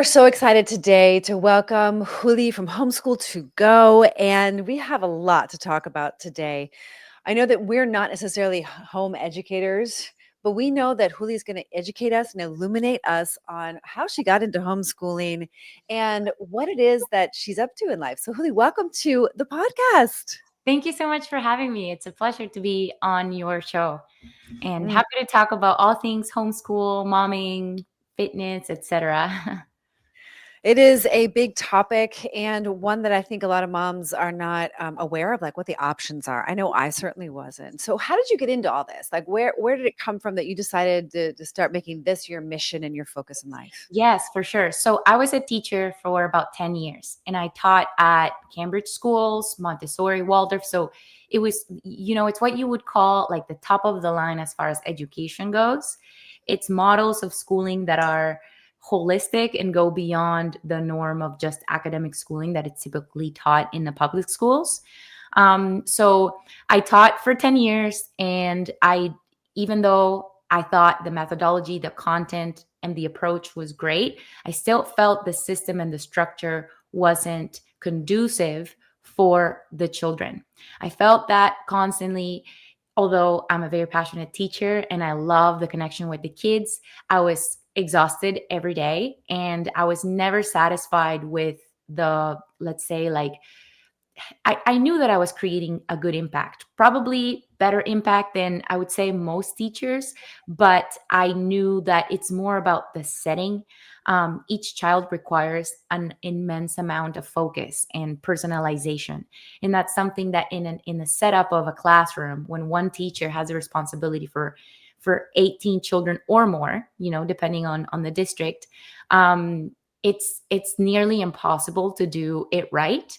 are so excited today to welcome Houlie from Homeschool to Go, and we have a lot to talk about today. I know that we're not necessarily home educators, but we know that Houlie is going to educate us and illuminate us on how she got into homeschooling and what it is that she's up to in life. So, Houlie, welcome to the podcast. Thank you so much for having me. It's a pleasure to be on your show and Mm. happy to talk about all things homeschool, momming, fitness, etc. It is a big topic and one that I think a lot of moms are not aware of, like what the options are. I know I certainly wasn't. So, how did you get into all this? Like, where did it come from that you decided to start making this your mission and your focus in life? Yes, for sure. So I was a teacher for about 10 years and I taught at Cambridge schools, Montessori, Waldorf. So it was, it's what you would call like the top of the line as far as education goes. It's models of schooling that are holistic and go beyond the norm of just academic schooling that it's typically taught in the public schools. So I taught for 10 years and even though I thought the methodology, the content, and the approach was great, I still felt the system and the structure wasn't conducive for the children. I felt that constantly, although I'm a very passionate teacher and I love the connection with the kids, I was exhausted every day and I was never satisfied with the, let's say, like I knew that I was creating a good impact, probably better impact than I would say most teachers, but I knew that it's more about the setting. Each child requires an immense amount of focus and personalization. And that's something that in the setup of a classroom, when one teacher has a responsibility for 18 children or more, depending on the district, it's nearly impossible to do it right.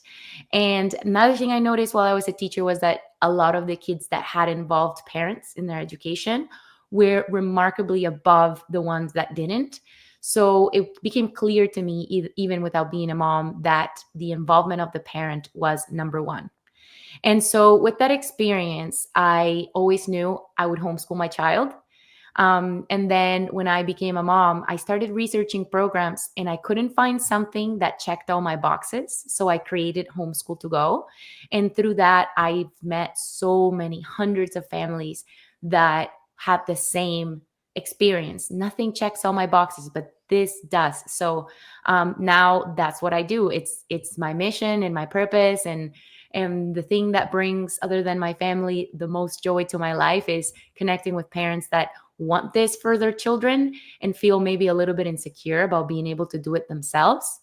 And another thing I noticed while I was a teacher was that a lot of the kids that had involved parents in their education were remarkably above the ones that didn't. So it became clear to me, even without being a mom, that the involvement of the parent was number one. And so with that experience, I always knew I would homeschool my child. And then when I became a mom, I started researching programs and I couldn't find something that checked all my boxes. So I created Homeschool to Go. And through that, I've met so many hundreds of families that had the same experience. Nothing checks all my boxes, but this does. So now that's what I do. It's my mission and my purpose and the thing that brings, other than my family, the most joy to my life is connecting with parents that want this for their children and feel maybe a little bit insecure about being able to do it themselves.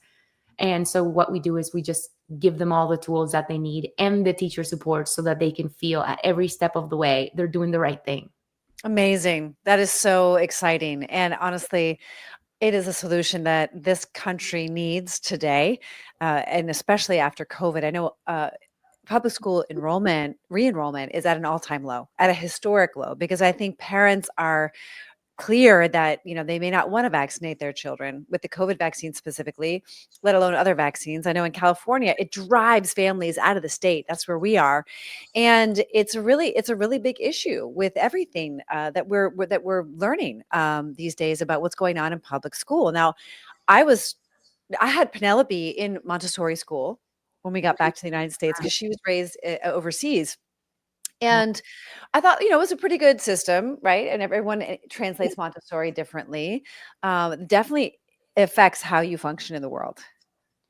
And so what we do is we just give them all the tools that they need and the teacher support so that they can feel at every step of the way they're doing the right thing. Amazing. That is so exciting. And honestly, it is a solution that this country needs today, and especially after COVID. I know public school re-enrollment is at an all-time low, at a historic low, because I think parents are clear that they may not want to vaccinate their children with the COVID vaccine specifically, let alone other vaccines. I know in California it drives families out of the state. That's where we are, and it's a really big issue with everything that we're learning these days about what's going on in public school. Now, I was I had Penelope in Montessori school when we got back to the United States because she was raised overseas. And I thought, it was a pretty good system, right? And everyone translates Montessori differently. Definitely affects how you function in the world.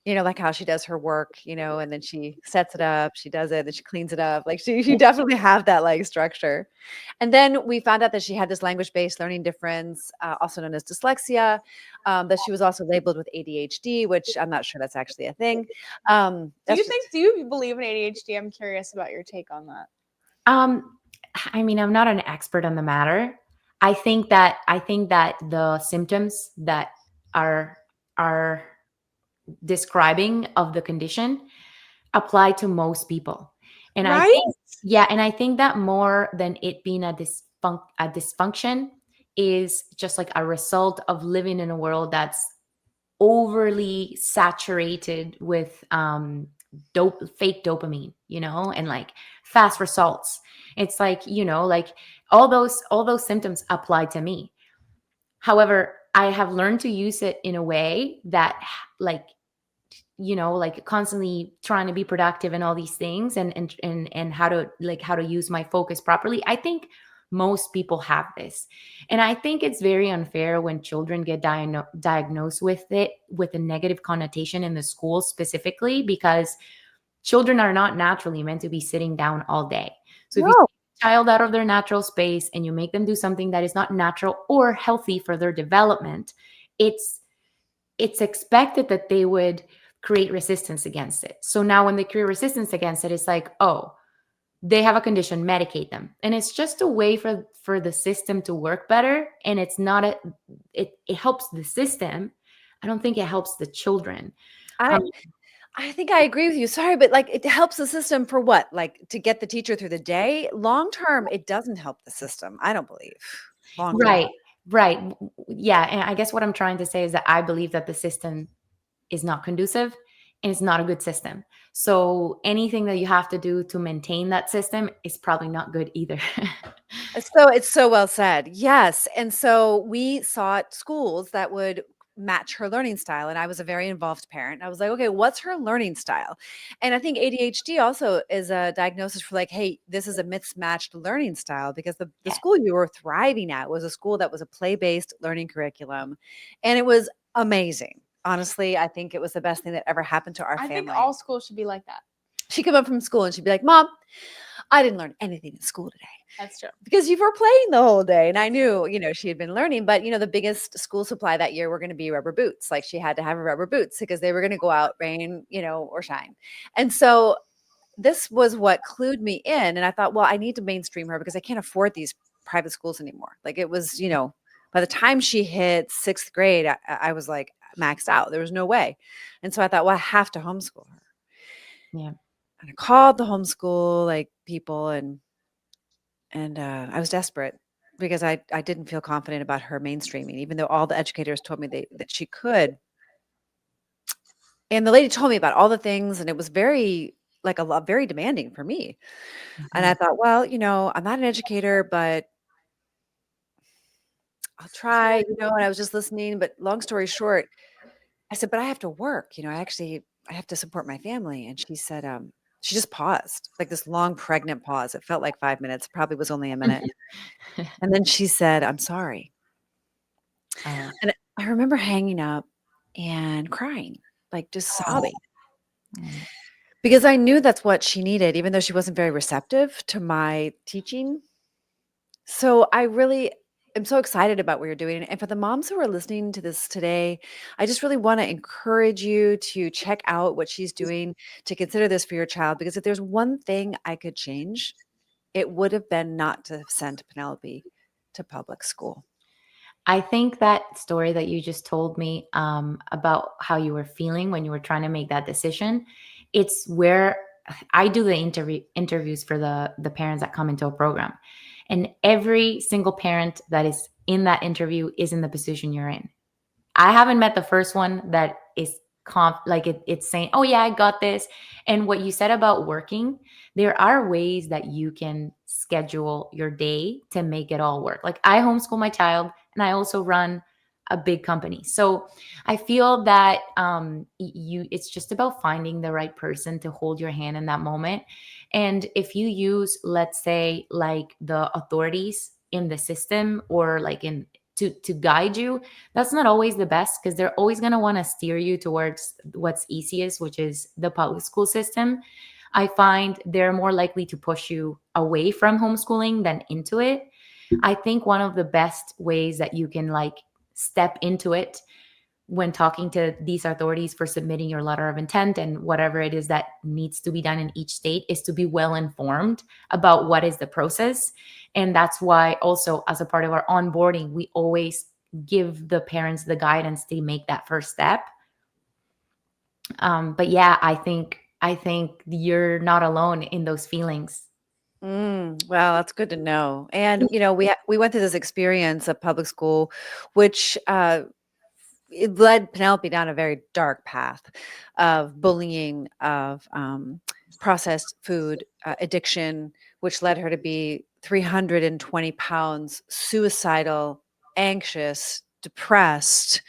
Like how she does her work, and then she sets it up, she does it, then she cleans it up. Like she definitely have that like structure. And then we found out that she had this language-based learning difference, also known as dyslexia, that she was also labeled with ADHD, which I'm not sure that's actually a thing. Do you believe in ADHD? I'm curious about your take on that. Um, I mean, I'm not an expert on the matter. I think that the symptoms that are describing of the condition apply to most people. And I Right? think, yeah, and I think that more than it being a dysfunction is just like a result of living in a world that's overly saturated with fake dopamine, and like fast results. It's like, like all those symptoms apply to me. However, I have learned to use it in a way that like, like constantly trying to be productive and all these things, and how to use my focus properly. I think most people have this. And I think it's very unfair when children get diagnosed with it with a negative connotation in the school specifically, because children are not naturally meant to be sitting down all day. So if you No. take a child out of their natural space and you make them do something that is not natural or healthy for their development, it's expected that they would create resistance against it. So now when they create resistance against it, it's like, oh, they have a condition, medicate them. And it's just a way for the system to work better. And it's not it helps the system. I don't think it helps the children. I Um, I think I agree with you. Sorry, but like it helps the system for what? Like to get the teacher through the day? Long term, it doesn't help the system. I don't believe. Long term. right, right. Yeah. And I guess what I'm trying to say is that I believe that the system is not conducive and it's not a good system. So anything that you have to do to maintain that system is probably not good either. It's so well said. Yes. And so we sought schools that would match her learning style. And I was a very involved parent. I was like, okay, what's her learning style? And I think ADHD also is a diagnosis for like, hey, this is a mismatched learning style, because the Yeah. school you were thriving at was a school that was a play-based learning curriculum. And it was amazing. Honestly, I think it was the best thing that ever happened to our I family. think all schools should be like that. She'd come up from school and she'd be like, Mom, I didn't learn anything in school today. That's true. Because you were playing the whole day. And I knew, she had been learning, but the biggest school supply that year were going to be rubber boots. Like she had to have rubber boots because they were going to go out rain, or shine. And so this was what clued me in. And I thought, well, I need to mainstream her because I can't afford these private schools anymore. Like it was, by the time she hit 6th grade, I was like maxed out. There was no way. And so I thought, well, I have to homeschool her. Yeah. And I called the homeschool people and I was desperate because I didn't feel confident about her mainstreaming, even though all the educators told me that she could. And the lady told me about all the things, and it was very very demanding for me. And I thought, well, I'm not an educator, but I'll try, and I was just listening. But long story short, I said, but I have to work, I have to support my family. And she said, she just paused, like this long pregnant pause. It felt like 5 minutes, probably was only a minute. And then she said, I'm sorry. And I remember hanging up and crying, like just sobbing, because I knew that's what she needed, even though she wasn't very receptive to my teaching. So I really am so excited about what you're doing. And for the moms who are listening to this today, I just really want to encourage you to check out what she's doing, to consider this for your child, because if there's one thing I could change, it would have been not to have sent Penelope to public school. I think that story that you just told me about how you were feeling when you were trying to make that decision, it's where I do the interviews for the parents that come into a program. And every single parent that is in that interview is in the position you're in. I haven't met the first one that is it's saying, oh yeah, I got this. And what you said about working, there are ways that you can schedule your day to make it all work. Like I homeschool my child and I also run a big company. So I feel that it's just about finding the right person to hold your hand in that moment. And if you use, let's say, like the authorities in the system or like in to guide you, that's not always the best, because they're always going to want to steer you towards what's easiest, which is the public school system. I find they're more likely to push you away from homeschooling than into it. I think one of the best ways that you can like step into it when talking to these authorities for submitting your letter of intent and whatever it is that needs to be done in each state is to be well informed about what is the process. And that's why also as a part of our onboarding, we always give the parents the guidance to make that first step. But yeah, I think you're not alone in those feelings. Well, that's good to know. And we went through this experience of public school, which it led Penelope down a very dark path of bullying, of processed food addiction, which led her to be 320 pounds, suicidal, anxious, depressed,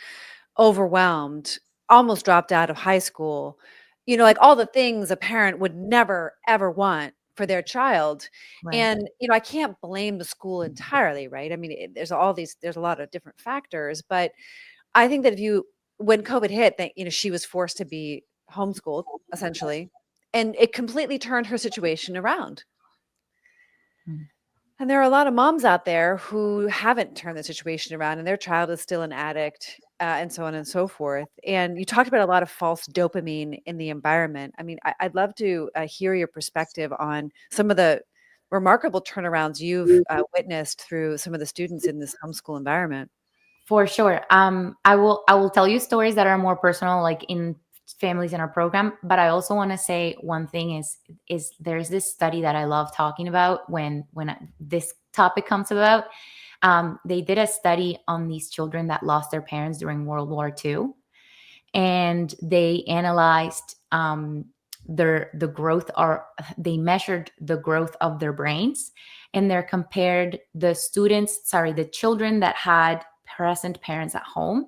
overwhelmed, almost dropped out of high school, like all the things a parent would never, ever want for their child. Right. And, I can't blame the school entirely, right? I mean, there's a lot of different factors, but I think that when COVID hit, that, she was forced to be homeschooled essentially, and it completely turned her situation around. Mm. And there are a lot of moms out there who haven't turned the situation around and their child is still an addict, and so on and so forth. And you talked about a lot of false dopamine in the environment. I mean, I'd love to hear your perspective on some of the remarkable turnarounds you've witnessed through some of the students in this homeschool environment. For sure. I will tell you stories that are more personal, like in families in our program. But I also want to say one thing is there's this study that I love talking about when this topic comes about. They did a study on these children that lost their parents during World War II, and they analyzed the growth, or they measured the growth of their brains, and they compared the children that had present parents at home,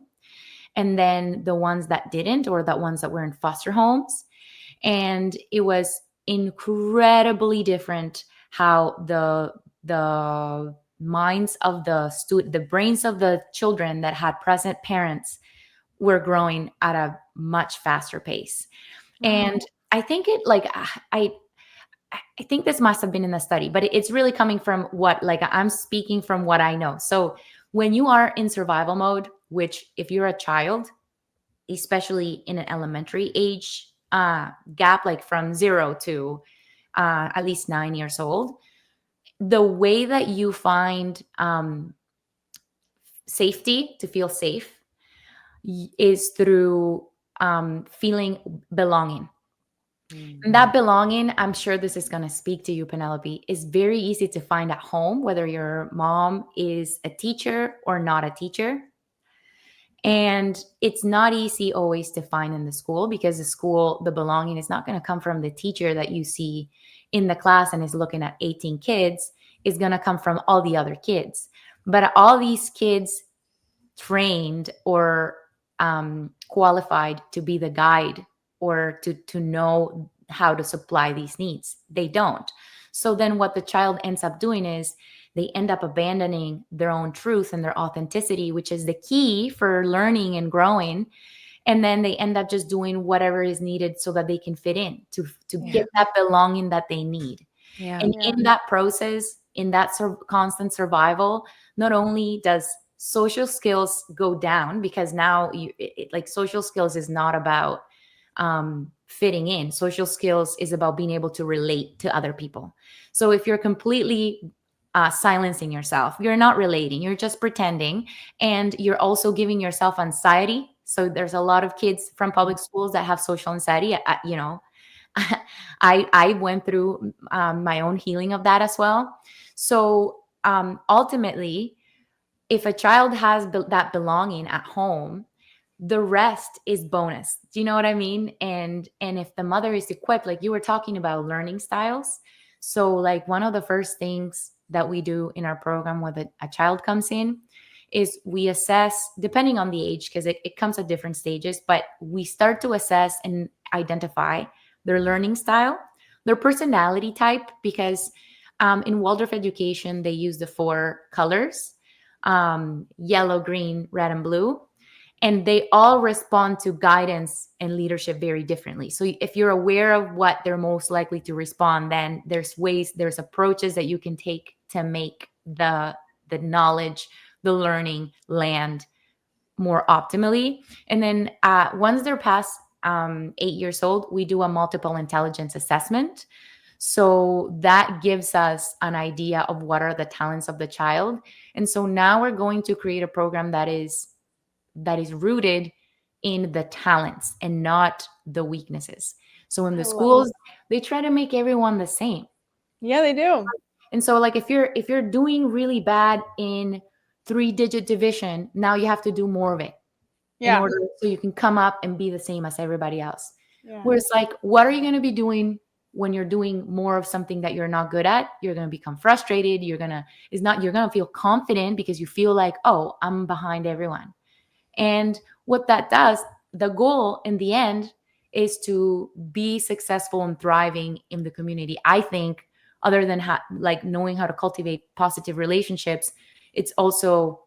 and then the ones that didn't, or the ones that were in foster homes. And it was incredibly different how the minds of the brains of the children that had present parents were growing at a much faster pace. And I think I think this must have been in the study, but it's really coming from I'm speaking from what I know. So when you are in survival mode, which if you're a child, especially in an elementary age gap, like from 0 to at least 9 years old, the way that you find safety, to feel safe, is through feeling belonging. And that belonging, I'm sure this is going to speak to you, Penelope, is very easy to find at home, whether your mom is a teacher or not a teacher. And it's not easy always to find in the school, because the belonging is not going to come from the teacher that you see in the class and is looking at 18 kids. It's going to come from all the other kids. But all these kids trained or qualified to be the guide or to know how to supply these needs. They don't. So then what the child ends up doing is they end up abandoning their own truth and their authenticity, which is the key for learning and growing. And then they end up just doing whatever is needed so that they can fit in, to get that belonging that they need. And in that process, in that constant survival, not only does social skills go down, because now social skills is not about fitting in. Social skills is about being able to relate to other people. So if you're completely silencing yourself, you're not relating, you're just pretending, and you're also giving yourself anxiety. So there's a lot of kids from public schools that have social anxiety. I went through my own healing of that as well. So ultimately, if a child has that belonging at home, the rest is bonus. Do you know what I mean? And if the mother is equipped, like you were talking about learning styles. So like one of the first things that we do in our program when a child comes in is we assess, depending on the age, because it comes at different stages, but we start to assess and identify their learning style, their personality type, because in Waldorf education, they use the 4 colors, yellow, green, red, and blue. And they all respond to guidance and leadership very differently. So if you're aware of what they're most likely to respond, then there's approaches that you can take to make the knowledge, the learning land more optimally. And then once they're past 8 years old, we do a multiple intelligence assessment. So that gives us an idea of what are the talents of the child. And so now we're going to create a program that is rooted in the talents and not the weaknesses. So in the schools, they try to make everyone the same. Yeah, they do. And so like if you're doing really bad in 3-digit division, now you have to do more of it in order so you can come up and be the same as everybody else. Yeah. Whereas like, what are you going to be doing when you're doing more of something that you're not good at, you're going to become frustrated. You're going to feel confident because you feel like, oh, I'm behind everyone. And what that does, the goal in the end is to be successful and thriving in the community. I think other than like knowing how to cultivate positive relationships, it's also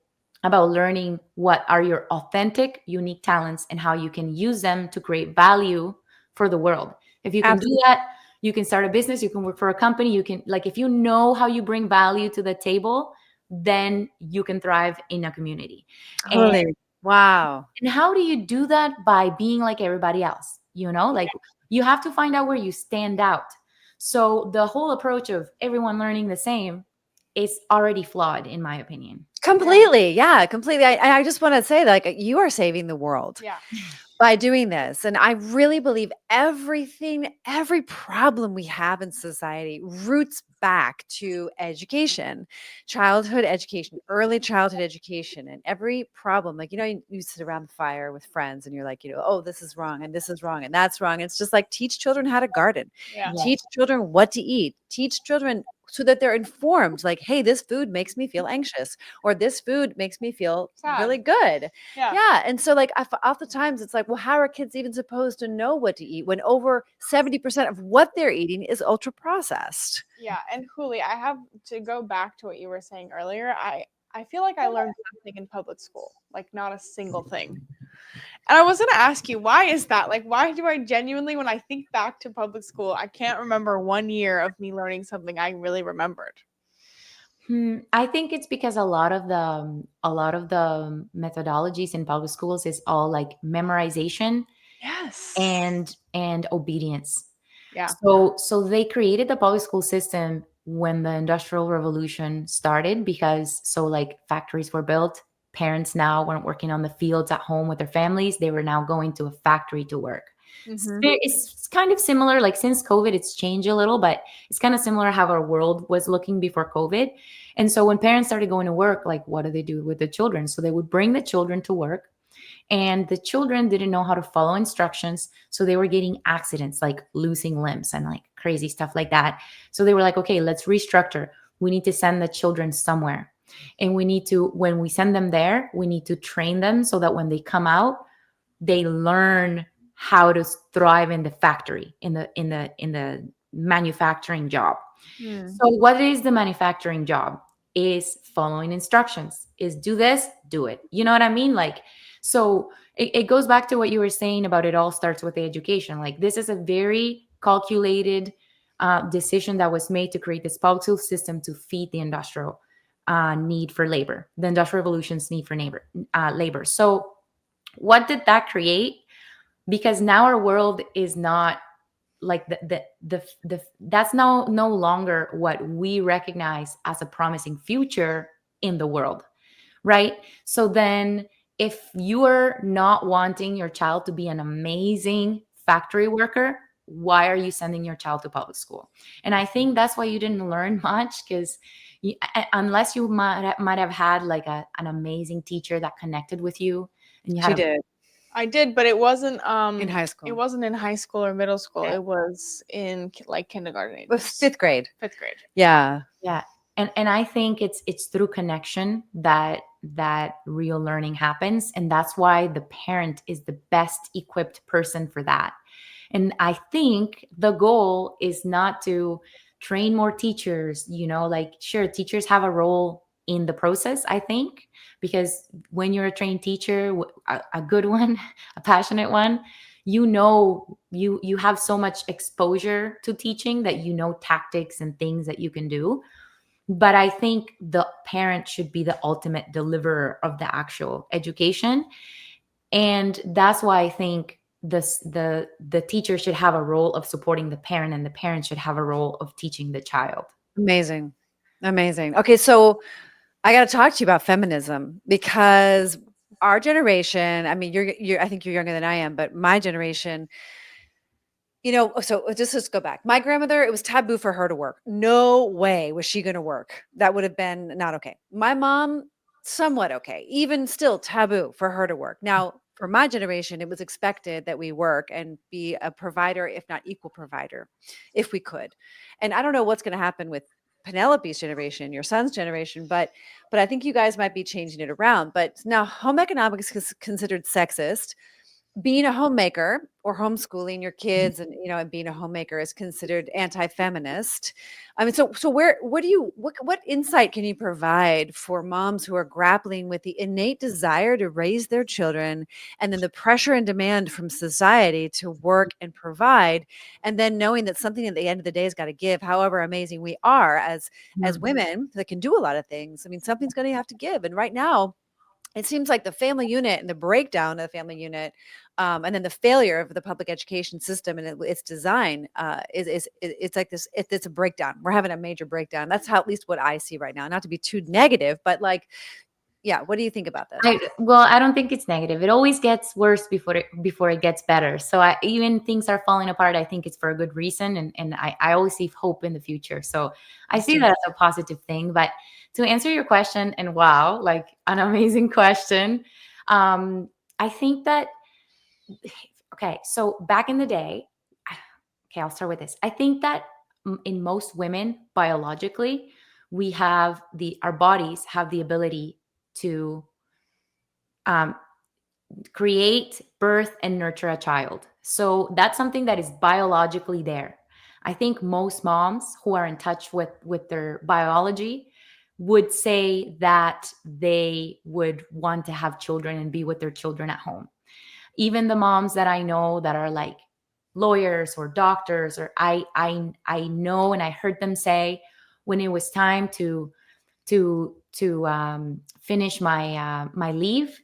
about learning what are your authentic, unique talents and how you can use them to create value for the world. If you can do that, you can start a business, you can work for a company, you can, like, if you know how you bring value to the table, then you can thrive in a community. Totally. Wow. And how do you do that? By being like everybody else, like you have to find out where you stand out. So the whole approach of everyone learning the same is already flawed, in my opinion. Completely. Yeah, completely. I just want to say, like, you are saving the world. Yeah. By doing this. And I really believe every problem we have in society roots back to education, childhood education, early childhood education. And every problem, like, you sit around the fire with friends and you're like, oh, this is wrong and this is wrong and that's wrong. It's just like, teach children how to garden, Yeah. teach children what to eat, teach children so that they're informed, like, hey, this food makes me feel anxious, or this food makes me feel Sad. really good. Yeah. Yeah. And so, like, oftentimes it's like, well, how are kids even supposed to know what to eat when over 70% of what they're eating is ultra processed? Yeah. And Houlie, I have to go back to what you were saying earlier. I feel like I learned nothing in public school, like not a single thing. And I was going to ask you, why is that? Like, why do I genuinely, when I think back to public school, I can't remember 1 year of me learning something I really remembered? I think it's because a lot of the methodologies in public schools is all like memorization, Yes. and obedience. Yeah. So they created the public school system when the Industrial Revolution started, because like factories were built. Parents now weren't working on the fields at home with their families. They were now going to a factory to work. Mhm. It's kind of similar, like since COVID, it's changed a little, but it's kind of similar how our world was looking before COVID. And so when parents started going to work, like, what do they do with the children? So they would bring the children to work, and the children didn't know how to follow instructions. So they were getting accidents, like losing limbs and like crazy stuff like that. So they were like, okay, let's restructure. We need to send the children somewhere. And when we send them there, we need to train them so that when they come out, they learn how to thrive in the factory, in the manufacturing job. So what is the manufacturing job? Is following instructions, is do this, do it. You know what I mean? Like, so it goes back to what you were saying about it all starts with the education. Like, this is a very calculated decision that was made to create this public school system to feed the industrial need for labor, the industrial revolution's need for labor. So what did that create? Because now our world is not like that's no longer what we recognize as a promising future in the world, right? So then if you are not wanting your child to be an amazing factory worker, why are you sending your child to public school? And I think that's why you didn't learn much, because unless you might have had like an amazing teacher that connected with you, and you She had did. I did, but it wasn't In high school. It wasn't in high school or middle school. Okay. It was in like kindergarten age. It was fifth grade. Fifth grade. Yeah. Yeah. And I think it's through connection that real learning happens. And that's why the parent is the best equipped person for that. And I think the goal is not to train more teachers, like, sure, teachers have a role in the process, I think, because when you're a trained teacher, a good one, a passionate one, you have so much exposure to teaching that tactics and things that you can do. But I think the parent should be the ultimate deliverer of the actual education. And that's why I think the teacher should have a role of supporting the parent, and the parent should have a role of teaching the child. Amazing. Amazing. Okay, so I got to talk to you about feminism, because our generation, I mean, you're I think you're younger than I am, but my generation, so let's go back. My grandmother, it was taboo for her to work. No way was she going to work. That would have been not okay. My mom, somewhat okay. Even still taboo for her to work. Now, for my generation, it was expected that we work and be a provider, if not equal provider, if we could. And I don't know what's going to happen with Penelope's generation, your son's generation, but I think you guys might be changing it around. But now home economics is considered sexist. Being a homemaker or homeschooling your kids and and being a homemaker is considered anti-feminist. I mean, so what insight can you provide for moms who are grappling with the innate desire to raise their children and then the pressure and demand from society to work and provide, and then knowing that something at the end of the day has got to give, however amazing we are as women that can do a lot of things. I mean, something's going to have to give. And right now it seems like the family unit and the breakdown of the family unit, and then the failure of the public education system and its design, it's like this. It's a breakdown. We're having a major breakdown. That's how, at least what I see right now. Not to be too negative, but like, yeah. What do you think about this? I don't think it's negative. It always gets worse before it gets better. So even things are falling apart, I think it's for a good reason, and I always see hope in the future. So I see that as a positive thing. But to answer your question, and wow, like an amazing question, I think that okay. So back in the day, okay, I'll start with this. I think that in most women, biologically, we have our bodies have the ability to create, birth, and nurture a child. So that's something that is biologically there. I think most moms who are in touch with their biology would say that they would want to have children and be with their children at home. Even the moms that I know that are like lawyers or doctors, or I know and I heard them say when it was time to finish my leave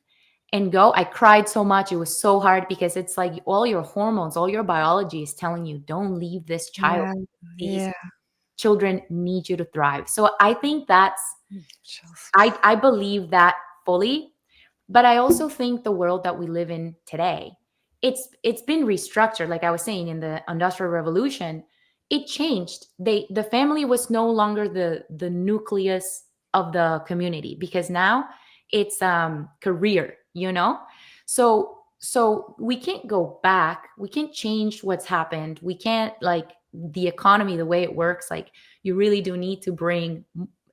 and go, I cried so much. It was so hard because it's like all your hormones, all your biology is telling you, don't leave this child. These children need you to thrive. So I think I believe that fully. But I also think the world that we live in today, it's been restructured. Like I was saying, in the Industrial Revolution, it changed. The family was no longer the nucleus of the community, because now it's career, so we can't go back. We can't change what's happened. We can't, like, the economy, the way it works, like, you really do need to bring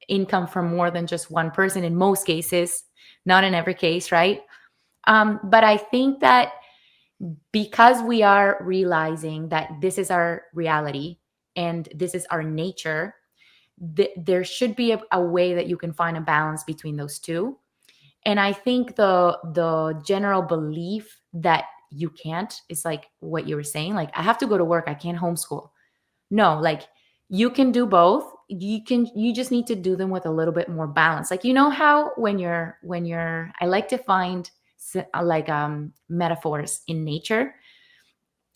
income from more than just one person in most cases, not in every case, right? But I think that because we are realizing that this is our reality and this is our nature, there should be a way that you can find a balance between those two. And I think the general belief that you can't is like what you were saying, like, I have to go to work, I can't homeschool. No, like, you can do both. You just need to do them with a little bit more balance. Like, how when you're I like to find metaphors in nature,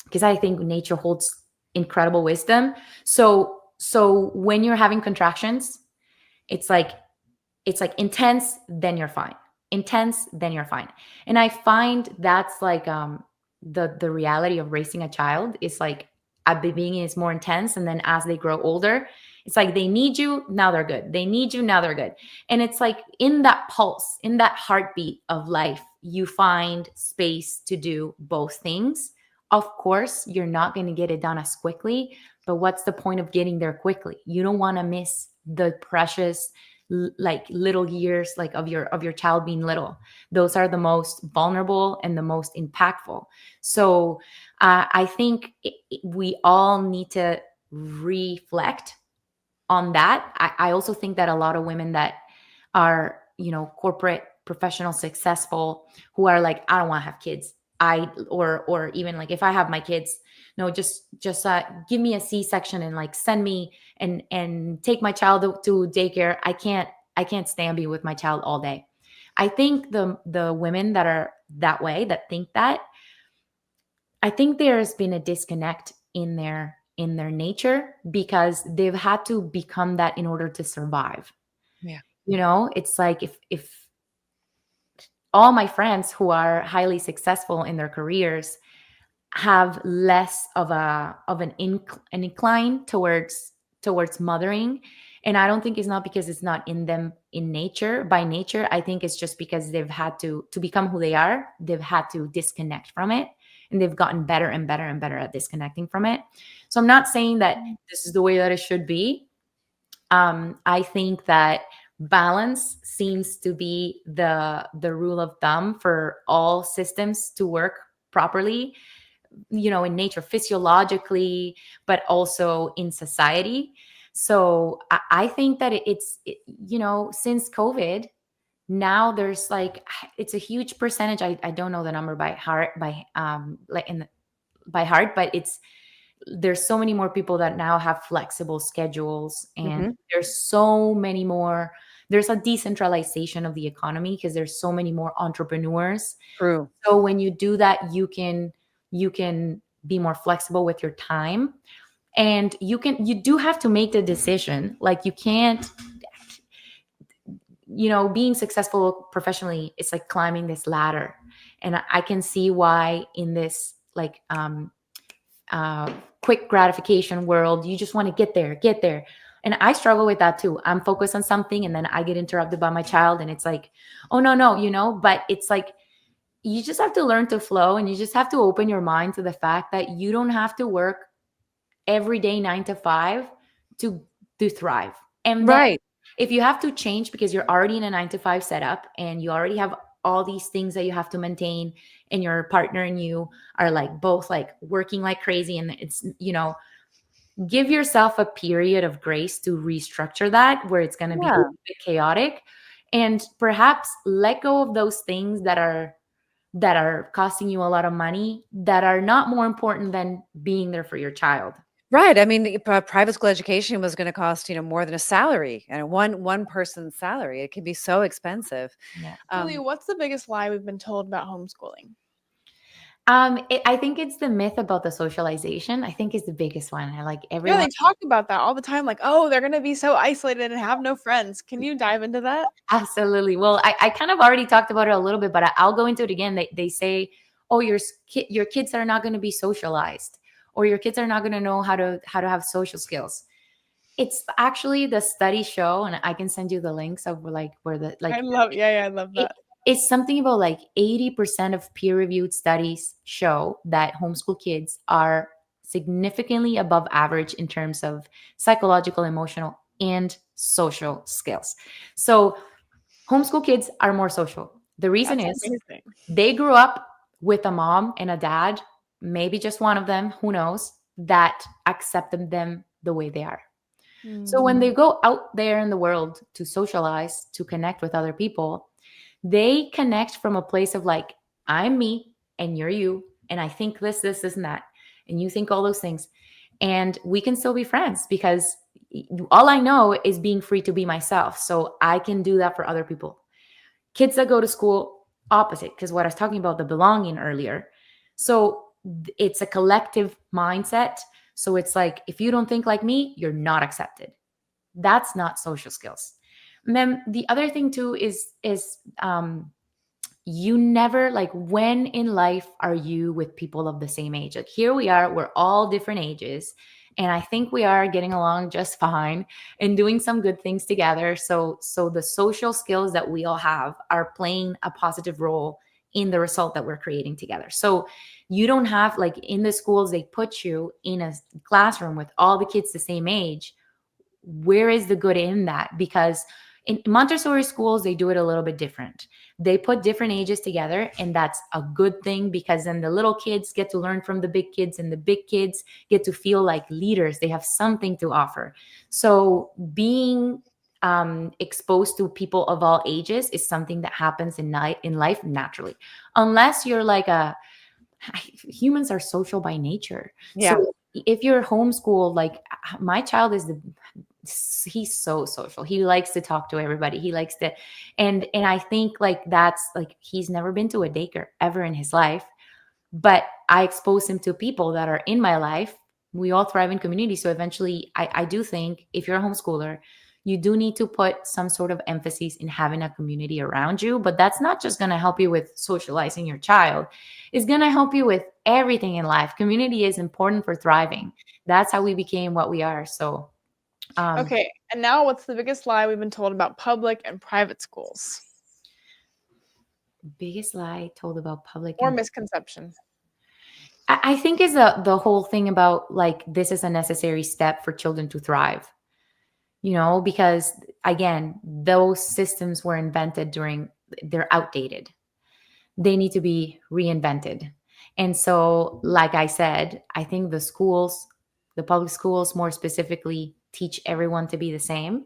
because I think nature holds incredible wisdom. So when you're having contractions, it's like intense, then you're fine. Intense, then you're fine. And I find that's like the reality of raising a child is like, at the beginning it's more intense, and then as they grow older, it's like they need you, now they're good. They need you, now they're good. And it's like in that pulse, in that heartbeat of life, you find space to do both things. Of course, you're not going to get it done as quickly, but what's the point of getting there quickly? You don't want to miss the precious like little years, like of your child being little. Those are the most vulnerable and the most impactful. So I think we all need to reflect on that. I also think that a lot of women that are, corporate professional successful, who are like, I don't want to have kids. Or even like, if I have my kids, no, just give me a C-section and like send me and take my child to daycare. I can't stand being with my child all day. I think the women that are that way, that think that, I think there's been a disconnect in their nature, because they've had to become that in order to survive. Yeah. It's like, if all my friends who are highly successful in their careers have less of an incline towards mothering, And I don't think it's not because it's not in them in nature, by nature. I think it's just because they've had to become who they are, they've had to disconnect from it. And they've gotten better and better and better at disconnecting from it. So I'm not saying that this is the way that it should be. I think that balance seems to be the rule of thumb for all systems to work properly, in nature, physiologically, but also in society. So I think that since COVID, now there's like, it's a huge percentage. I don't know the number by heart, by heart, but there's so many more people that now have flexible schedules, and Mhm. there's so many more. There's a decentralization of the economy because there's so many more entrepreneurs. True. So when you do that, you can be more flexible with your time, and you do have to make the decision. Like, you can't, being successful professionally, it's like climbing this ladder. And I can see why in this, like, uh, quick gratification world, you just want to get there. And I struggle with that too. I'm focused on something and then I get interrupted by my child, and it's like, oh no, no, but it's like, you just have to learn to flow, and you just have to open your mind to the fact that you don't have to work every day 9 to 5 to thrive. And then Right. if you have to change because you're already in a 9 to 5 setup and you already have all these things that you have to maintain, and your partner and you are like both like working like crazy, and it's, give yourself a period of grace to restructure that, where it's going to be a Yeah. little bit chaotic, and perhaps let go of those things that are costing you a lot of money, that are not more important than being there for your child. Right. I mean, private school education was going to cost, more than a salary, and one person's salary. It can be so expensive. Yeah. Julie, Um, what's the biggest lie we've been told about homeschooling? I think it's the myth about the socialization. I think is the biggest one. I like Yeah, everyone. they talk about that all the time, like, oh, they're gonna be so isolated and have no friends. Can you dive into that? Absolutely. Well, I kind of already talked about it a little bit, but I'll go into it again. They say, oh, your kids are not going to be socialized, or your kids are not going to know how to have social skills. It's actually, the studies show, and I can send you the links of like where the like Yeah, I love it, that. it's something about like 80% of peer-reviewed studies show that homeschool kids are significantly above average in terms of psychological, emotional, and social skills. So homeschool kids are more social. The reason That's is amazing. they grew up with a mom and a dad, maybe just one of them, who knows, that accepted them the way they are. So when Mm. they go out there in the world to socialize, to connect with other people, they connect from a place of like, I'm me and you're you. And I think this, and that. And you think all those things. And we can still be friends because all I know is being free to be myself. So I can do that for other people. Kids that go to school, opposite, because what I was talking about, the belonging earlier. So it's a collective mindset. So it's like, if you don't think like me, you're not accepted. That's not social skills. And then the other thing too is you never, like, when in life are you with people of the same age? Like, here we are, we're all different ages, and I think we are getting along just fine and doing some good things together. So the social skills that we all have are playing a positive role in the result that we're creating together. So you don't have, like, in the schools, they put you in a classroom with all the kids the same age. Where is the good in that? Because in Montessori schools, they do it a little bit different. They put different ages together, and that's a good thing because then the little kids get to learn from the big kids, and the big kids get to feel like leaders. They have something to offer. So being exposed to people of all ages is something that happens in life naturally, unless you're like humans are social by nature. yeah. So if you're homeschooled, like my child he's so social. He likes to talk to everybody. He likes to, and I think like that's like, he's never been to a daycare ever in his life, but I expose him to people that are in my life. We all thrive in community. So eventually I do think if you're a homeschooler, you do need to put some sort of emphasis in having a community around you. But that's not just going to help you with socializing your child. It's going to help you with everything in life. Community is important for thriving. That's how we became what we are. So Um, Okay, and now what's the biggest lie we've been told about public and private schools? Biggest lie told about public Or and misconception? I think is the whole thing about like this is a necessary step for children to thrive. Because again, those systems were invented they're outdated. They need to be reinvented. And so, like I said, I think the public schools more specifically, teach everyone to be the same.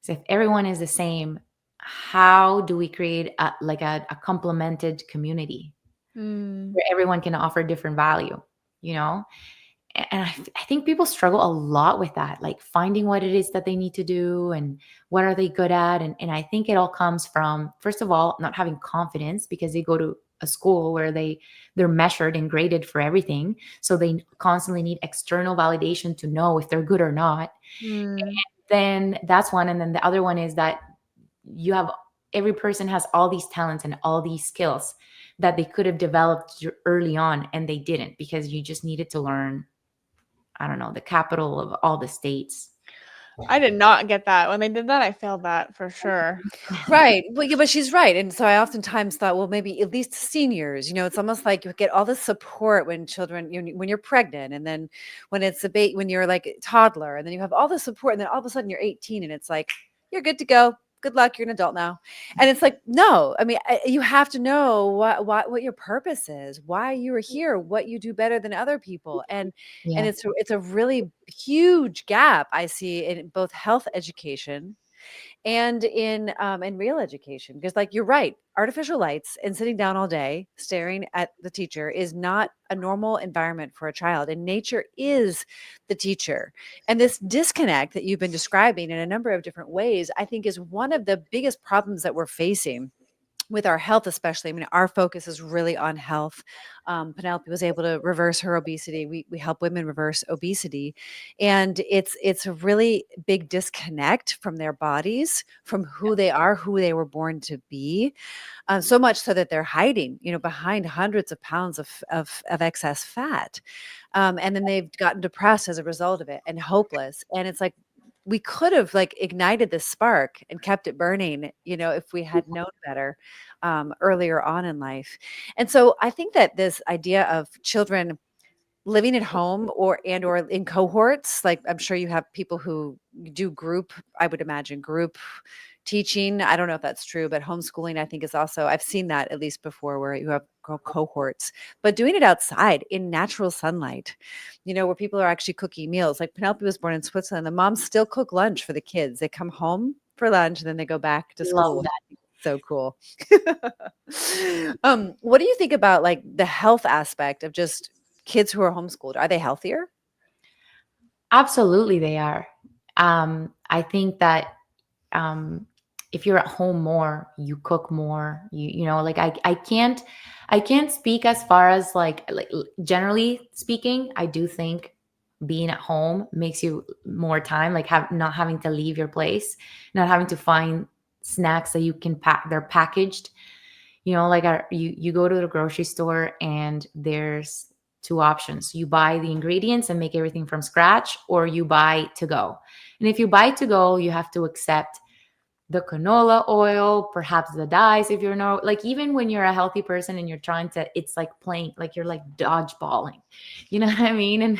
So if everyone is the same, how do we create a complemented community Hmm. where everyone can offer different value? You know, and I think people struggle a lot with that, like finding what it is that they need to do and what are they good at. And I think it all comes from, first of all, not having confidence because they go to a school where they're measured and graded for everything. So they constantly need external validation to know if they're good or not. Hmm. Then that's one. And then the other one is that you have every person has all these talents and all these skills that they could have developed early on and they didn't because you just needed to learn, I don't know, the capital of all the states. I did not get that. When they did that, I failed that for sure. Right. Well, yeah, but she's right. And so I oftentimes thought, well, maybe at least seniors, it's almost like you get all the support when children, when you're pregnant, and then when it's when you're like a toddler, and then you have all the support, and then all of a sudden you're 18 and it's like, you're good to go. Good luck. You're an adult now. And it's like, no, I mean, you have to know what your purpose is, why you are here, what you do better than other people. And Yeah. it's a really huge gap I see in both health education and in real education, because like you're right, artificial lights and sitting down all day staring at the teacher is not a normal environment for a child, and nature is the teacher. And this disconnect that you've been describing in a number of different ways, I think, is one of the biggest problems that we're facing with our health, especially. I mean, our focus is really on health. Penelope was able to reverse her obesity. We help women reverse obesity, and it's a really big disconnect from their bodies, from who they are, who they were born to be. So much so that they're hiding, behind hundreds of pounds of excess fat, and then they've gotten depressed as a result of it and hopeless. And it's like, we could have like ignited the spark and kept it burning, if we had known better earlier on in life. And so I think that this idea of children living at home or in cohorts, like I'm sure you have people who do group, I would imagine group teaching. I don't know if that's true, but homeschooling, I think, is also, I've seen that at least before, where you have cohorts, but doing it outside in natural sunlight, where people are actually cooking meals. Like Penelope was born in Switzerland. The moms still cook lunch for the kids. They come home for lunch and then they go back to Love school. that. So cool. What do you think about like the health aspect of just kids who are homeschooled? Are they healthier? Absolutely, they are. I think that um, if you're at home more, you cook more. Like I can't speak as far as like generally speaking. I do think being at home makes you more time, like not having to leave your place, not having to find snacks that you can pack. They're packaged. Like you go to the grocery store and there's two options. You buy the ingredients and make everything from scratch, or you buy to go. And if you buy to go, you have to accept the canola oil, perhaps the dyes, if you're not, like, even when you're a healthy person and you're trying to, it's like playing, like you're like dodgeballing, you know what I mean?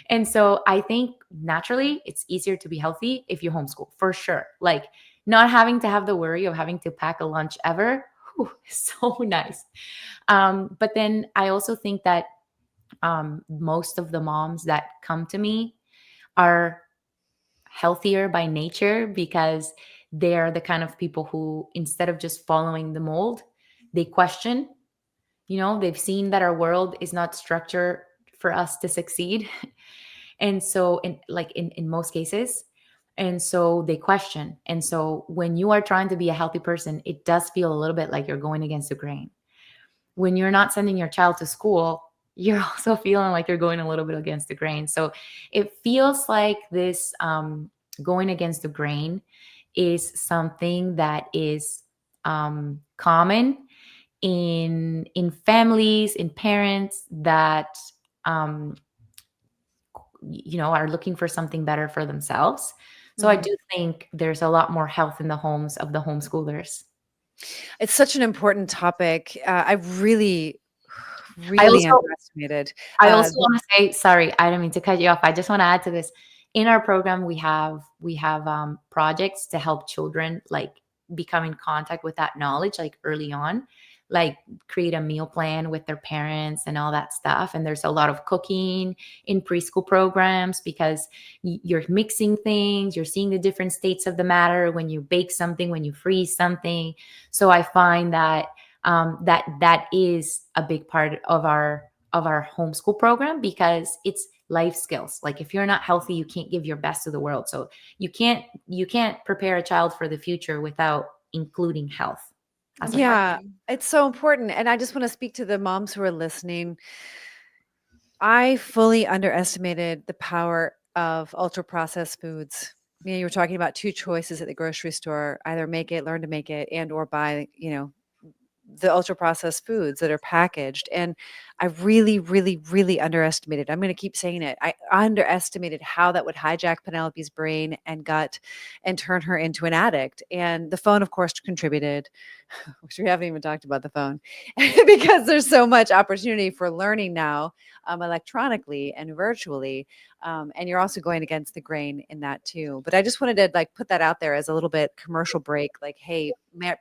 And so I think naturally it's easier to be healthy if you homeschool, for sure. Like not having to have the worry of having to pack a lunch ever. Whew, so nice. But then I also think that most of the moms that come to me are healthier by nature because they're the kind of people who, instead of just following the mold, they question. They've seen that our world is not structured for us to succeed. And so in most cases, and so they question. And so when you are trying to be a healthy person, it does feel a little bit like you're going against the grain. When you're not sending your child to school, you're also feeling like you're going a little bit against the grain. So it feels like this going against the grain is something that is common in families, in parents that um, are looking for something better for themselves. So I Mhm. do think there's a lot more health in the homes of the homeschoolers. It's such an important topic. I really, I really also underestimated. I also The want to say, sorry, I don't mean to cut you off. I just want to add to this. In our program, we have projects to help children like become in contact with that knowledge like early on, like create a meal plan with their parents and all that stuff. And there's a lot of cooking in preschool programs because you're mixing things, you're seeing the different states of the matter when you bake something, when you freeze something. So I find that that is a big part of our homeschool program because it's life skills. Like if you're not healthy, you can't give your best to the world. So you can't prepare a child for the future without including health as a part. Yeah, it's so important. And I just want to speak to the moms who are listening. I fully underestimated the power of ultra processed foods. You were talking about two choices at the grocery store, either make it, learn to make it, and or buy, the ultra processed foods that are packaged. And I really, really, really underestimated. I'm going to keep saying it. I underestimated how that would hijack Penelope's brain and gut and turn her into an addict. And the phone, of course, contributed, which we haven't even talked about the phone because there's so much opportunity for learning now, electronically and virtually. And you're also going against the grain in that too. But I just wanted to like put that out there as a little bit commercial break. Like, hey,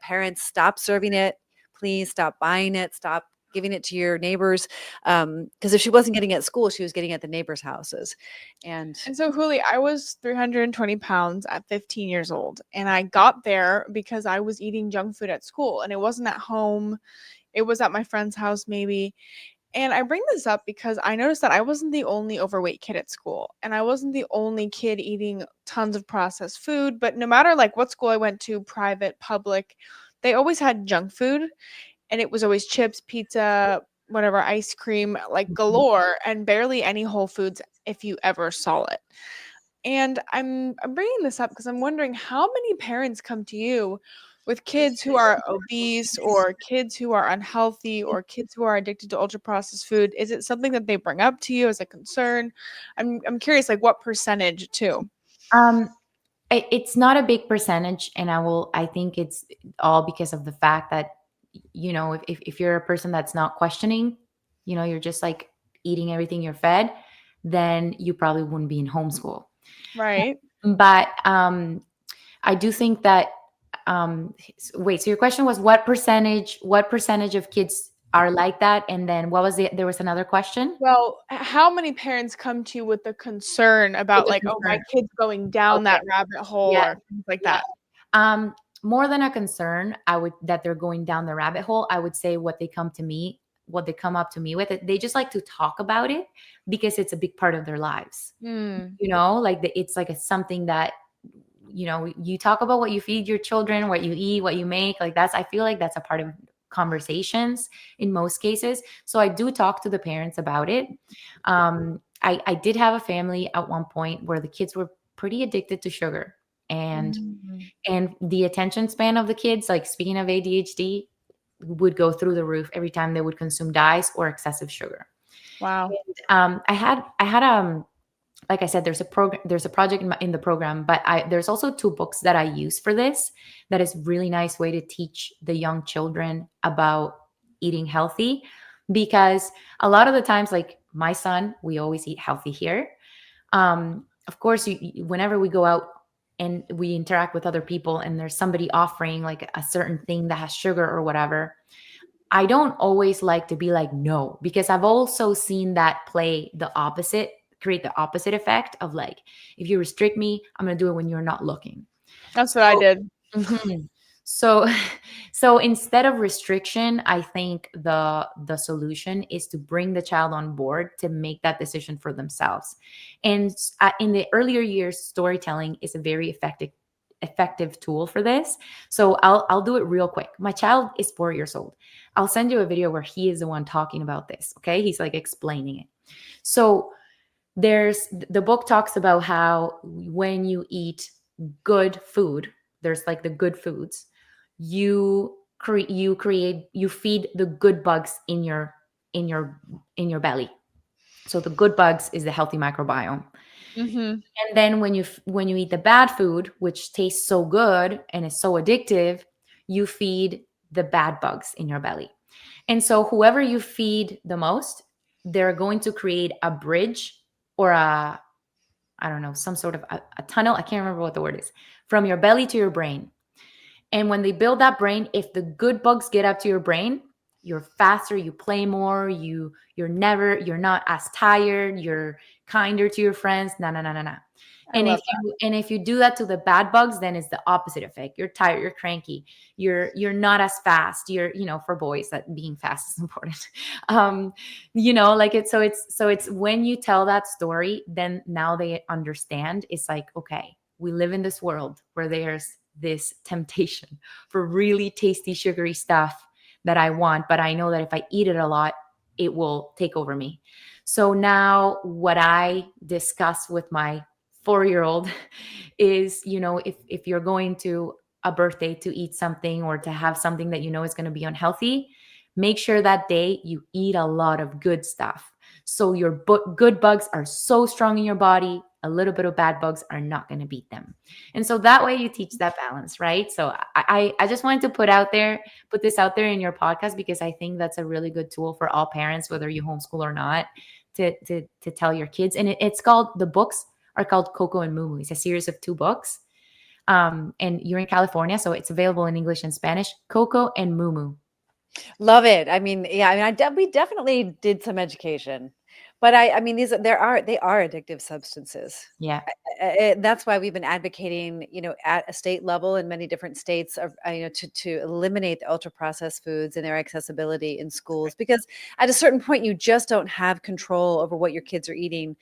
parents, stop serving it. Please stop buying it. Stop giving it to your neighbors. Because if she wasn't getting it at school, she was getting it at the neighbors' houses. And And so, Huli, I was 320 pounds at 15 years old, and I got there because I was eating junk food at school, and it wasn't at home. It was at my friend's house, maybe. And I bring this up because I noticed that I wasn't the only overweight kid at school, and I wasn't the only kid eating tons of processed food. But no matter like what school I went to, private, public, they always had junk food, and it was always chips, pizza, whatever, ice cream, like galore, and barely any whole foods if you ever saw it. And I'm bringing this up because I'm wondering how many parents come to you with kids who are obese or kids who are unhealthy or kids who are addicted to ultra processed food. Is it something that they bring up to you as a concern? I'm curious, like what percentage too? Um, it's not a big percentage, and I think it's all because of the fact that if you're a person that's not questioning, you're just like eating everything you're fed, then you probably wouldn't be in homeschool. Right. But I do think that wait, so your question was what percentage of kids are like that, and then there was another question. Well, how many parents come to you with the concern With about the like, oh, my concern. kid's going down Okay. that rabbit hole Yeah. or things like Yeah. that? More than a concern, that they're going down the rabbit hole, I would say what they come up to me with it, they just like to talk about it because it's a big part of their lives. Hmm. Like it's like something that you talk about what you feed your children, what you eat, what you make. Like I feel like that's a part of conversations in most cases. So I do talk to the parents about it. I did have a family at one point where the kids were pretty addicted to sugar, and Mm. the attention span of the kids, like speaking of ADHD, would go through the roof every time they would consume dyes or excessive sugar. Wow. I had like I said, there's a project in the program, but there's also two books that I use for this. That is really nice way to teach the young children about eating healthy, because a lot of the times, like my son, we always eat healthy here. Of course, whenever we go out and we interact with other people and there's somebody offering like a certain thing that has sugar or whatever, I don't always like to be like, no, because I've also seen that create the opposite effect of like, if you restrict me, I'm going to do it when you're not looking. That's what I So, did. mhm. So, so instead of restriction, I think the solution is to bring the child on board to make that decision for themselves. And in the earlier years, storytelling is a very effective tool for this. So I'll do it real quick. My child is 4 years old. I'll send you a video where he is the one talking about this. Okay, he's like explaining it. So the book talks about how when you eat good food, there's like the good foods, you feed the good bugs in your belly. So the good bugs is the healthy microbiome. Mm-hmm. And then when you eat the bad food, which tastes so good and is so addictive, you feed the bad bugs in your belly. And so whoever you feed the most, they're going to create a bridge or a, I don't know, some sort of a tunnel. I can't remember what the word is, from your belly to your brain. And when they build that brain, if the good bugs get up to your brain, you're faster, you play more, you're not as tired, you're kinder to your friends. No, no, no, no, no. I love And if you do that to the bad bugs, then it's the opposite effect. You're tired, you're cranky, you're not as fast. You're, for boys, that being fast is important. Like it's when you tell that story, then now they understand. It's like, okay, we live in this world where there's this temptation for really tasty, sugary stuff that I want, but I know that if I eat it a lot, it will take over me. So now what I discuss with my 4-year-old is, if you're going to a birthday to eat something or to have something that is going to be unhealthy, make sure that day you eat a lot of good stuff. So your good bugs are so strong in your body, a little bit of bad bugs are not going to beat them. And so that way you teach that balance, right? So I just wanted to put this out there in your podcast, because I think that's a really good tool for all parents, whether you homeschool or not, to tell your kids. And the books are called Coco and Moo Moo. It's a series of 2 books. And you're in California, so it's available in English and Spanish. Coco and Moo Moo. Love it. I mean, yeah, I mean, we definitely did some education, but I mean, they are addictive substances. Yeah. That's why we've been advocating, at a state level in many different states of, to eliminate the ultra processed foods and their accessibility in schools, because at a certain point, you just don't have control over what your kids are eating.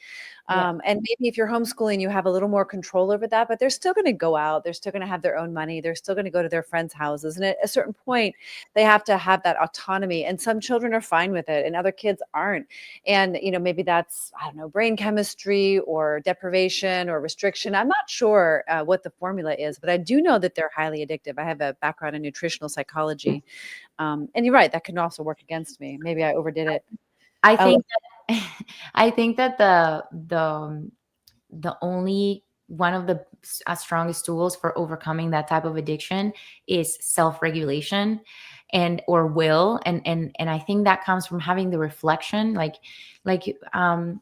Yeah. And maybe if you're homeschooling, you have a little more control over that, but they're still going to go out. They're still going to have their own money. They're still going to go to their friends' houses. And at a certain point, they have to have that autonomy. And some children are fine with it and other kids aren't. And, maybe that's, I don't know, brain chemistry or deprivation or restriction. I'm not sure what the formula is, but I do know that they're highly addictive. I have a background in nutritional psychology. And you're right, that can also work against me. Maybe I overdid it. I think I think that the only one of the strongest tools for overcoming that type of addiction is self-regulation or will, and I think that comes from having the reflection, like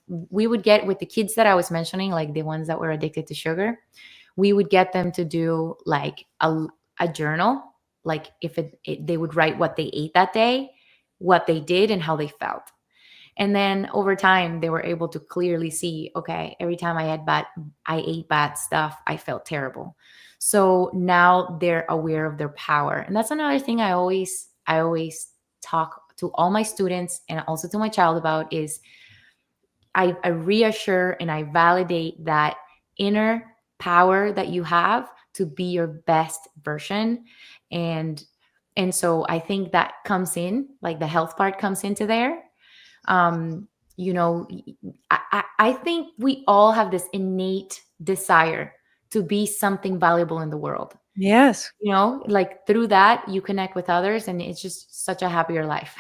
we would get with the kids that I was mentioning, like the ones that were addicted to sugar. We would get them to do like a journal, like if they would write what they ate that day, what they did, and how they felt. And then over time, they were able to clearly see, okay, every time I ate bad stuff, I felt terrible. So now they're aware of their power. And that's another thing I always talk to all my students and also to my child about is I reassure and I validate that inner power that you have to be your best version. And so I think that comes in, like the health part comes into there. um I think we all have this innate desire to be something valuable in the world. Yes. Like through that you connect with others and it's just such a happier life.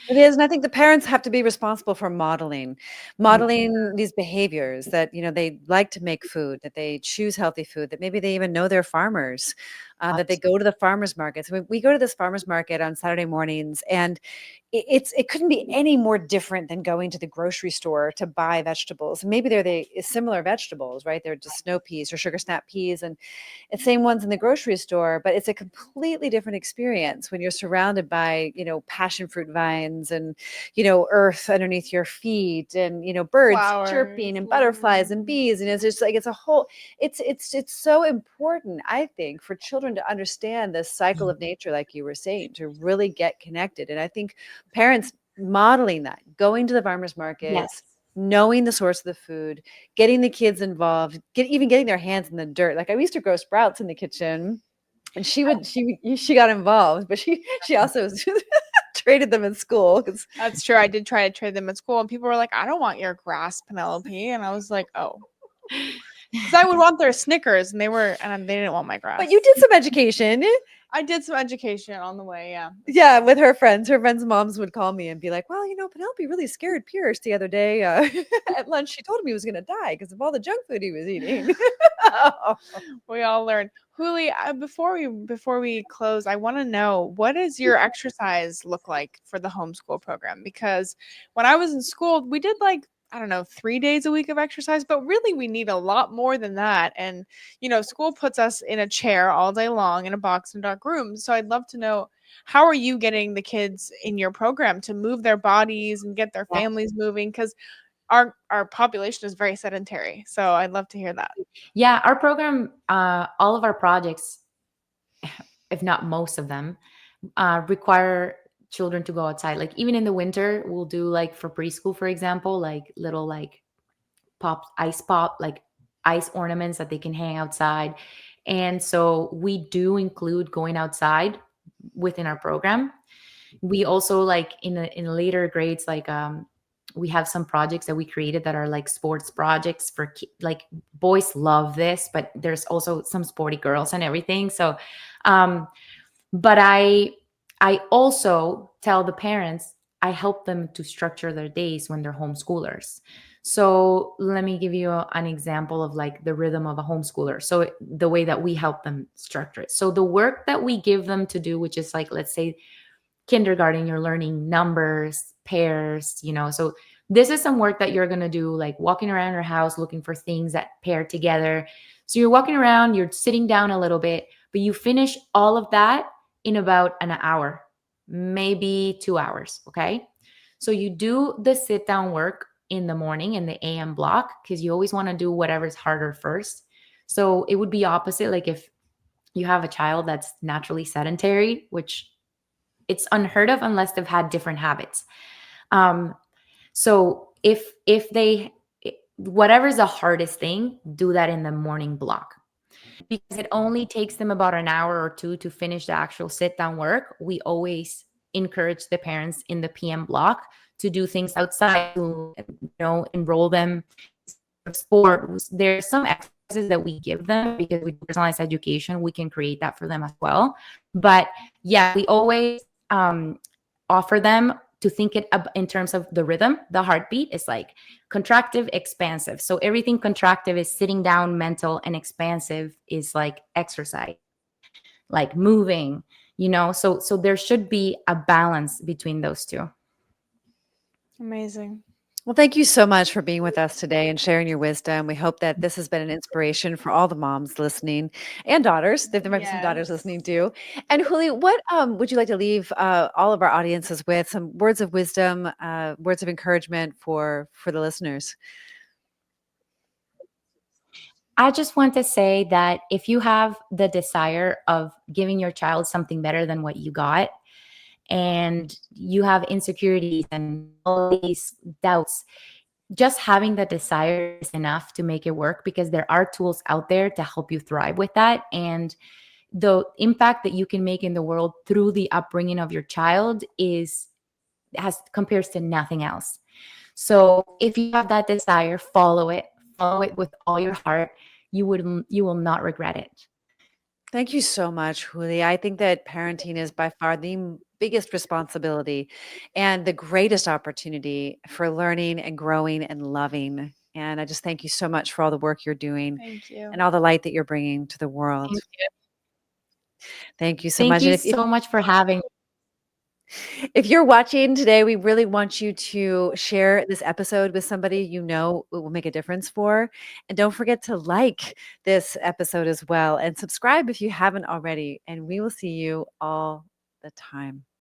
It is, and I think the parents have to be responsible for modeling Yeah. these behaviors that, they like to make food, that they choose healthy food, that maybe they even know they're farmers, that they go to the farmers markets. We go to this farmers market on Saturday mornings, and it couldn't be any more different than going to the grocery store to buy vegetables. Maybe they're the similar vegetables, right? They're just snow peas or sugar snap peas, and it's same ones in the grocery store, but it's a completely different experience when you're surrounded by, passion fruit vines and, earth underneath your feet and, birds Flowers, chirping and butterflies and bees. And it's just like, it's so important, I think, for children to understand the cycle of nature, like you were saying, to really get connected. And I think parents modeling that, going to the farmers markets, Yes. knowing the source of the food, getting the kids involved, even getting their hands in the dirt. Like I used to grow sprouts in the kitchen, and she got involved, but she also traded them in school. That's true. I did try to trade them at school, and people were like, "I don't want your grass, Penelope," and I was like, "Oh." because I would want their Snickers, and they didn't want my grass. But you did some education. I did some education on the way. Yeah. Yeah, with her friends. Her friends' moms would call me and be like, "Well, Penelope really scared Pierce the other day at lunch. She told him he was going to die because of all the junk food he was eating." We all learned. Huli, before we close, I want to know, what does your exercise look like for the homeschool program? Because when I was in school, we did like, I don't know, 3 days a week of exercise, but really we need a lot more than that. And school puts us in a chair all day long in a box in a dark room. So I'd love to know, how are you getting the kids in your program to move their bodies and get their Yeah. families moving? Because our population is very sedentary. So I'd love to hear that. Yeah, our program, all of our projects, if not most of them, require children to go outside. Like even in the winter, we'll do like for preschool, for example, like little like pop, like ice ornaments that they can hang outside. And so we do include going outside within our program. We also like in later grades, like we have some projects that we created that are like sports projects for like boys love this, but there's also some sporty girls and everything. So but I also tell the parents, I help them to structure their days when they're homeschoolers. So let me give you an example of like the rhythm of a homeschooler. So the way that we help them structure it. So the work that we give them to do, which is like, let's say kindergarten, you're learning numbers, pairs, so this is some work that you're going to do, like walking around your house looking for things that pair together. So you're walking around, you're sitting down a little bit, but you finish all of that in about an hour, maybe 2 hours. Okay. So you do the sit down work in the morning in the AM block, because you always want to do whatever's harder first. So it would be opposite. Like if you have a child that's naturally sedentary, which it's unheard of unless they've had different habits. So if they, whatever's the hardest thing, do that in the morning block, because it only takes them about an hour or two to finish the actual sit down work. We always encourage the parents in the PM block to do things outside, to enroll them in sport. There's some exercises that we give them because we do personalized education. We can create that for them as well. But yeah, we always offer them to think it in terms of the rhythm. The heartbeat is like contractive, expansive. So everything contractive is sitting down, mental, and expansive is like exercise, like moving, so there should be a balance between those two. Amazing. Well, thank you so much for being with us today and sharing your wisdom. We hope that this has been an inspiration for all the moms listening and daughters. There might be some daughters listening too. And Huli, what would you like to leave all of our audiences with? Some words of wisdom, words of encouragement for the listeners. I just want to say that if you have the desire of giving your child something better than what you got, and you have insecurities and all these doubts, just having the desire is enough to make it work, because there are tools out there to help you thrive with that. And the impact that you can make in the world through the upbringing of your child compares to nothing else. So if you have that desire, follow it with all your heart. You will not regret it. Thank you so much, Huli. I think that parenting is by far the biggest responsibility and the greatest opportunity for learning and growing and loving. And I just thank you so much for all the work you're doing Thank you. and all the light that you're bringing to the world. Thank you so Thank much. you And so much for having me. if you're watching today, we really want you to share this episode with somebody you know it will make a difference for. And don't forget to like this episode as well and subscribe if you haven't already. And we will see you all the time.